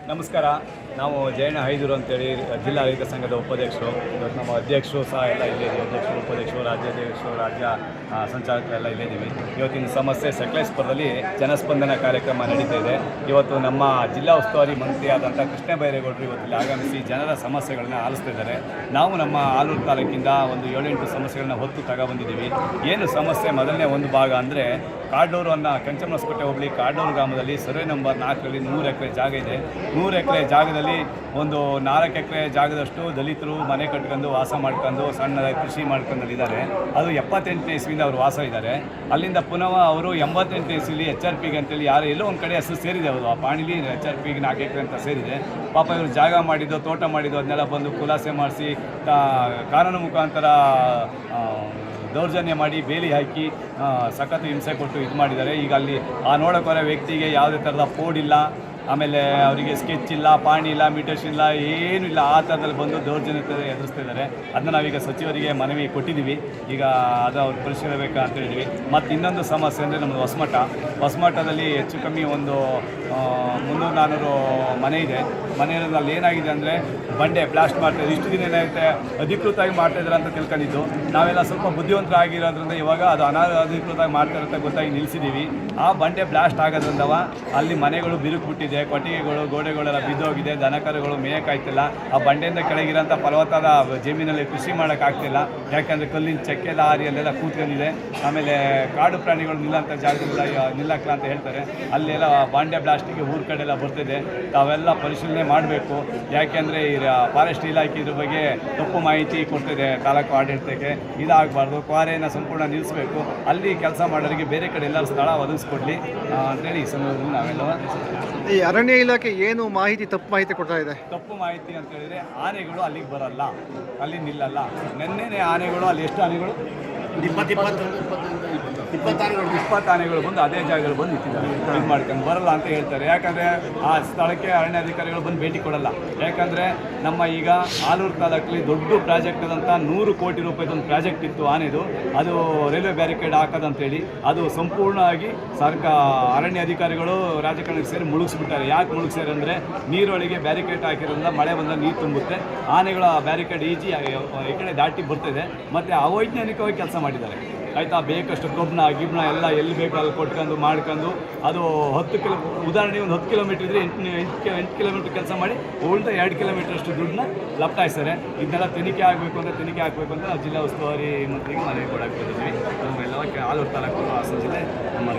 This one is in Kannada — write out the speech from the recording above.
ನಮಸ್ಕಾರ. ನಾವು ಜಯಣ್ಣ ಹೈದೂರು ಅಂತೇಳಿ ಜಿಲ್ಲಾ ರೈತ ಸಂಘದ ಉಪಾಧ್ಯಕ್ಷರು. ಇವತ್ತು ನಮ್ಮ ಅಧ್ಯಕ್ಷರು ಸಹ ಎಲ್ಲ ಇಲ್ಲೇ ಇದ್ದೀವಿ. ಅಧ್ಯಕ್ಷರು, ಉಪಾಧ್ಯಕ್ಷರು, ರಾಜ್ಯಾಧ್ಯಕ್ಷರು, ರಾಜ್ಯ ಸಂಚಾಲಕರೆಲ್ಲ ಇಲ್ಲೇ ಇದ್ದೀವಿ. ಇವತ್ತಿನ ಸಮಸ್ಯೆ ಸಕಲೇಶಪುರದಲ್ಲಿ ಜನಸ್ಪಂದನ ಕಾರ್ಯಕ್ರಮ ನಡೀತಾ ಇದೆ. ಇವತ್ತು ನಮ್ಮ ಜಿಲ್ಲಾ ಉಸ್ತುವಾರಿ ಮಂತ್ರಿಯಾದಂಥ ಕೃಷ್ಣ ಬೈರೇಗೌಡರು ಇವತ್ತಿಲ್ಲಿ ಆಗಮಿಸಿ ಜನರ ಸಮಸ್ಯೆಗಳನ್ನ ಆಲಿಸ್ತಿದ್ದಾರೆ. ನಾವು ನಮ್ಮ ಆಲೂರು ತಾಲೂಕಿಂದ ಒಂದು 7-8 ಸಮಸ್ಯೆಗಳನ್ನ ಹೊತ್ತು ತಗೊಬಂದಿದ್ದೀವಿ. ಏನು ಸಮಸ್ಯೆ ಮೊದಲನೇ ಒಂದು ಭಾಗ ಅಂದರೆ ಕಾಡೂರು ಅನ್ನೋ ಕೆಂಚಮ್ಮನಸ್ಕೋಟೆ ಹೋಬಳಿ ಕಾಡೂರು ಗ್ರಾಮದಲ್ಲಿ ಸರ್ವೆ ನಂಬರ್ 4ರಲ್ಲಿ 100 ಎಕರೆ ಜಾಗ ಇದೆ. 100 ಎಕರೆ ಜಾಗದಲ್ಲಿ ಒಂದು 4 ಎಕರೆ ಜಾಗದಷ್ಟು ದಲಿತರು ಮನೆ ಕಟ್ಕೊಂಡು ವಾಸ ಮಾಡ್ಕೊಂಡು ಸಣ್ಣ ಕೃಷಿ ಮಾಡ್ಕೊಂಡಲ್ಲಿದ್ದಾರೆ. ಅದು 78ನೇ ಇಸ್ವಿಯಿಂದ ಅವರು ವಾಸ ಇದ್ದಾರೆ. ಅಲ್ಲಿಂದ ಪುನಃ ಅವರು 88ನೇ ಇಸ್ವಿಲಿ HRPಗೆ ಅಂತೇಳಿ ಯಾರು ಎಲ್ಲೋ ಒಂದು ಕಡೆ ಹೆಸರು ಸೇರಿದೆ. ಅವರು ಆ ಪಾಣಿಲಿ HRPಗೆ 4 ಎಕರೆ ಅಂತ ಸೇರಿದೆ. ಪಾಪ ಇವರು ಜಾಗ ಮಾಡಿದ್ದು, ತೋಟ ಮಾಡಿದ್ದು ಅದನ್ನೆಲ್ಲ ಬಂದು ಖುಲಾಸೆ ಮಾಡಿಸಿ ಕಾನೂನು ಮುಖಾಂತರ ದೌರ್ಜನ್ಯ ಮಾಡಿ ಬೇಲಿ ಹಾಕಿ ಸಖತ್ ಹಿಂಸೆ ಕೊಟ್ಟು ಇದು ಮಾಡಿದ್ದಾರೆ. ಈಗ ಅಲ್ಲಿ ಆ ನೋಡೋಕೆ ಬರೋ ವ್ಯಕ್ತಿಗೆ ಯಾವುದೇ ಥರದ ಫೋಡ್ ಇಲ್ಲ, ಆಮೇಲೆ ಅವರಿಗೆ ಸ್ಕೆಚ್ ಇಲ್ಲ, ಪಾಣಿ ಇಲ್ಲ, ಮೀಟರ್ಸ್ ಇಲ್ಲ, ಏನೂ ಇಲ್ಲ. ಆ ಥರದಲ್ಲಿ ಬಂದು ದೌರ್ಜನ್ಯ ಎದುರಿಸ್ತಿದ್ದಾರೆ. ಅದನ್ನ ನಾವೀಗ ಸಚಿವರಿಗೆ ಮನವಿ ಕೊಟ್ಟಿದ್ದೀವಿ. ಈಗ ಅದು ಅವ್ರು ಪರಿಶೀಲಿಸಬೇಕು ಅಂತ ಹೇಳಿದ್ವಿ. ಮತ್ತು ಇನ್ನೊಂದು ಸಮಸ್ಯೆ ಅಂದರೆ ನಮ್ಮದು ಹೊಸಮಠದಲ್ಲಿ ಹೆಚ್ಚು ಕಮ್ಮಿ ಒಂದು 300-400 ಮನೆ ಇದೆ. ಮನೆಯಲ್ಲಿ ಏನಾಗಿದೆ ಅಂದರೆ ಬಂಡೆ ಬ್ಲಾಸ್ಟ್ ಮಾಡ್ತಾಯಿದ್ರು. ಇಷ್ಟು ದಿನ ಏನಾಗುತ್ತೆ ಅಧಿಕೃತವಾಗಿ ಮಾಡ್ತಾಯಿದ್ದಾರೆ ಅಂತ ತಿಳ್ಕೊಂಡಿದ್ದು. ನಾವೆಲ್ಲ ಸ್ವಲ್ಪ ಬುದ್ಧಿವಂತರಾಗಿರೋದ್ರಿಂದ ಇವಾಗ ಅದು ಅನಧಿಕೃತವಾಗಿ ಮಾಡ್ತಾರೆ ಅಂತ ಗೊತ್ತಾಗಿ ನಿಲ್ಲಿಸಿದ್ದೀವಿ. ಆ ಬಂಡೆ ಬ್ಲಾಸ್ಟ್ ಆಗೋದ್ರಿಂದವ ಅಲ್ಲಿ ಮನೆಗಳು ಬಿರುಕುಬಿಟ್ಟಿದೆ, ಕೊಟ್ಟಿಗೆಗಳು, ಗೋಡೆಗಳೆಲ್ಲ ಬಿದ್ದೋಗಿದೆ, ದನಕರುಗಳು ಮೇಯಕ್ಕಾಯ್ತಿಲ್ಲ. ಆ ಬಂಡೆಯಿಂದ ಕೆಳಗಿರೋಂಥ ಫಲವತ್ತಾದ ಜಮೀನಲ್ಲಿ ಕೃಷಿ ಮಾಡೋಕ್ಕಾಗ್ತಿಲ್ಲ. ಯಾಕಂದರೆ ಕಲ್ಲಿನ ಚಕ್ಕೆ ಲಾರಿಯಲ್ಲೆಲ್ಲ ಕೂತ್ಕೊಂಡಿದೆ. ಆಮೇಲೆ ಕಾಡು ಪ್ರಾಣಿಗಳು ನಿಲ್ಲಂಥ ಜಾಗದಲ್ಲ ನಿಲ್ಲಕ್ಕಲ್ಲ ಅಂತ ಹೇಳ್ತಾರೆ. ಅಲ್ಲೆಲ್ಲ ಬಂಡೆ ಬ್ಲಾಸ್ಟಿಗೆ ಊರ ಕಡೆ ಎಲ್ಲ ಬರ್ತಿದೆ. ತಾವೆಲ್ಲ ಪರಿಶೀಲನೆ ಮಾಡಬೇಕು. ಯಾಕೆಂದರೆ ಈ ಫಾರೆಸ್ಟ್ ಇಲಾಖೆ ಇದ್ರ ಬಗ್ಗೆ ತಪ್ಪು ಮಾಹಿತಿ ಕೊಡ್ತಿದೆ ತಾಲೂಕು ಆಡಳಿತಕ್ಕೆ. ಇದಾಗಬಾರ್ದು. ಕ್ವಾರೆಯನ್ನು ಸಂಪೂರ್ಣ ನಿಲ್ಲಿಸಬೇಕು. ಅಲ್ಲಿ ಕೆಲಸ ಮಾಡೋರಿಗೆ ಬೇರೆ ಕಡೆ ಎಲ್ಲರೂ ಸ್ಥಳ ಒದಗಿಸ್ಕೊಡ್ಲಿ ಅಂತೇಳಿ ಈ ಸಂದರ್ಭದಲ್ಲಿ ನಾವೆಲ್ಲ ಈ ಅರಣ್ಯ ಇಲಾಖೆ ಏನು ತಪ್ಪು ಮಾಹಿತಿ ಕೊಡ್ತಾ ಇದೆ? ತಪ್ಪು ಮಾಹಿತಿ ಅಂತ ಹೇಳಿದ್ರೆ ಆನೆಗಳು ಅಲ್ಲಿಗೆ ಬರಲ್ಲ, ಅಲ್ಲಿ ನಿಲ್ಲಲ್ಲ. ನೆನ್ನೆನೇ ಆನೆಗಳು ಅಲ್ಲಿ ಎಷ್ಟು ಆನೆಗಳು 20 ಆನೆಗಳು ಬಂದು ಅದೇ ಜಾಗಗಳು ಬಂದು ನಿಂತಿದ್ದಾರೆ. ಇದು ಮಾಡ್ಕೊಂಡು ಬರಲ್ಲ ಅಂತ ಹೇಳ್ತಾರೆ. ಯಾಕಂದರೆ ಆ ಸ್ಥಳಕ್ಕೆ ಅರಣ್ಯಾಧಿಕಾರಿಗಳು ಬಂದು ಭೇಟಿ ಕೊಡಲ್ಲ. ಯಾಕಂದರೆ ನಮ್ಮ ಈಗ ಆಲೂರು ತಾಲೂಕಲ್ಲಿ ದೊಡ್ಡ ಪ್ರಾಜೆಕ್ಟ್ ಆದಂಥ 100 ಕೋಟಿ ರೂಪಾಯಿದೊಂದು ಪ್ರಾಜೆಕ್ಟ್ ಇತ್ತು ಆನೆದು. ಅದು ರೈಲ್ವೆ ಬ್ಯಾರಿಕೇಡ್ ಹಾಕೋದಂತೇಳಿ ಅದು ಸಂಪೂರ್ಣವಾಗಿ ಅರಣ್ಯ ಅಧಿಕಾರಿಗಳು ರಾಜಕಾರಣಕ್ಕೆ ಸೇರಿ ಮುಳುಗಿಸ್ಬಿಟ್ಟಾರೆ. ಯಾಕೆ ಮುಳುಗಿಸ್ಯಾರೆ ಅಂದರೆ ನೀರೊಳಗೆ ಬ್ಯಾರಿಕೇಡ್ ಹಾಕಿರೋದ್ರಿಂದ ಮಳೆ ಬಂದಾಗ ನೀರು ತುಂಬುತ್ತೆ. ಆನೆಗಳ ಬ್ಯಾರಿಕೇಡ್ ಈಜಿ ಈ ಕಡೆ ದಾಟಿ ಬರ್ತಿದೆ. ಮತ್ತು ಅವೈಜ್ಞಾನಿಕವಾಗಿ ಕೆಲಸ ಮಾಡಿದ್ದಾರೆ. ಆಯಿತಾ, ಬೇಕಷ್ಟು ಗಿಬ್ನ ಎಲ್ಲ ಎಲ್ಲಿ ಬೇಕೋ ಅಲ್ಲಿ ಕೊಟ್ಕೊಂಡು ಮಾಡ್ಕೊಂಡು ಅದು 10 ಉದಾಹರಣೆಗೆ ಒಂದು 10 ಕಿಲೋಮೀಟ್ರ್ ಇದ್ದರೆ 8 ಕಿಲೋಮೀಟ್ರ್ ಕೆಲಸ ಮಾಡಿ ಉಳಿದ 2 ಕಿಲೋಮೀಟ್ರ್ ಅಷ್ಟು ದುಡ್ಡನ್ನ ಲಪ್ಟಾಯಿಸ್ತಾರೆ. ಇದನ್ನೆಲ್ಲ ತನಿಖೆ ಆಗಬೇಕು ಅಂತ ನಾವು ಜಿಲ್ಲಾ ಉಸ್ತುವಾರಿ ಮಂತ್ರಿಗೆ ಮನವಿ ಕೊಡಕ್ಕೆ ಬಂದಿದ್ವಿ. ನಮ್ಮೆಲ್ಲ ಆಲೂರು ತಾಲೂಕು ಹಾಸನ ಜಿಲ್ಲೆ ನಮ್ಮ